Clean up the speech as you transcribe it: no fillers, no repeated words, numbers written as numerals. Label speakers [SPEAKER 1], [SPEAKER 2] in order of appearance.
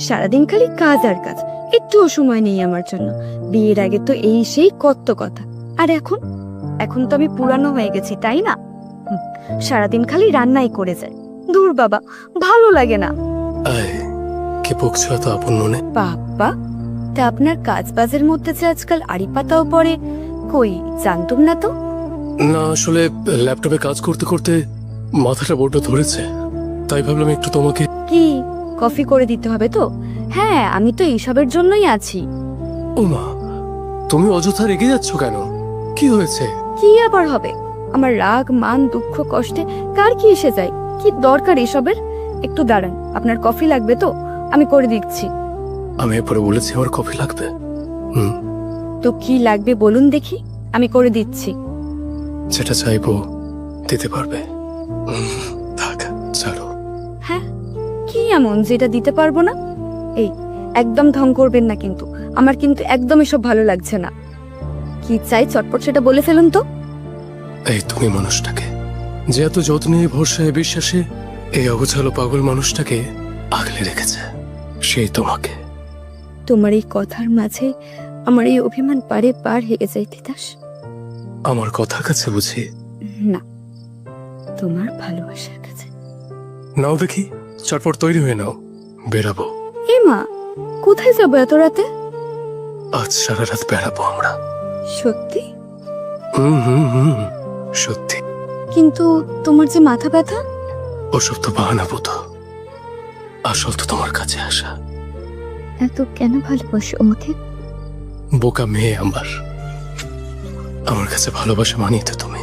[SPEAKER 1] সারাদিন খালি কাজ আর কাজ, একটুও সময় নেই আমার জন্য। বিয়ের আগে তো এই সেই কত কথা, আর এখন এখন তো আমি পুরানো হয়ে গেছি, তাই না? সারাদিন খালি রান্নাই করে যায়। দূর বাবা, ভালো লাগে না।
[SPEAKER 2] কে বকছো এত আপন মনে?
[SPEAKER 1] বাবা, তা আপনার কাজ বাজের মধ্যে যে আজকাল আড়ি পাতাও পড়ে, কই জানতুম না তো।
[SPEAKER 2] না, আসলে ল্যাপটপে কাজ করতে করতে মাথাটা বড্ড ধরেছে, তাই ভাবলাম একটু তোমাকে।
[SPEAKER 1] কি কফি করে দিতে হবে তো? হ্যাঁ, আমি তো এইসবের জন্যই আছি।
[SPEAKER 2] ও মা, তুমি অযথা রেগে যাচ্ছ কেন? কি হয়েছে?
[SPEAKER 1] কি আবার হবে? আমার রাগ মান দুঃখ কষ্টে কার কি এসে যায়? কি দরকার এসবের? একটু দাঁড়ান, আপনার কফি লাগবে তো? আমি করে দিচ্ছি।
[SPEAKER 2] আমি এরপরে বলেছি আমার কফি লাগবে।
[SPEAKER 1] তো কি লাগবে বলুন দেখি, আমি করে দিচ্ছি।
[SPEAKER 2] যেটা চাইবো দিতে পারবে? থাক, চলো।
[SPEAKER 1] হ্যাঁ, কি এমন যেটা দিতে পারবো না? এই একদম ঢং করবেন না কিন্তু, আমার কিন্তু একদম এসব ভালো লাগছে না। কি চাই চটপট সেটা বলে ফেলুন তো।
[SPEAKER 2] এই তুমি মানুষটাকে যে এত যত্নে ভরসায় বিশ্বাসে এই অগোছালো পাগল মানুষটাকে আগলে রেখেছে, সেই তোমাকে।
[SPEAKER 1] তোমার এই কথার মাঝে আমার এই অভিমান পারে পার হেগে যায় তিতাস।
[SPEAKER 2] আমার কথার কাছে বুঝি?
[SPEAKER 1] না, তোমার ভালোবাসার কাছে।
[SPEAKER 2] নাও দেখি, চটপট তৈরি হয়ে নাও, বেরাবো।
[SPEAKER 1] এ মা, কোথায় যাবো এত রাতে?
[SPEAKER 2] আজ সারা রাত বেড়াবো আমরা।
[SPEAKER 1] সত্যি?
[SPEAKER 2] হুম, সত্যি।
[SPEAKER 1] কিন্তু তোমার যে মাথা ব্যথা।
[SPEAKER 2] ওসব তো বাহানা বুতো, আসল তো তোমার কাছে আসা।
[SPEAKER 1] এত কেন ভালোবাসো আমাকে?
[SPEAKER 2] বোকা মেয়ে আমার কাছে ভালোবাসা মানিয়ে তো তুমি।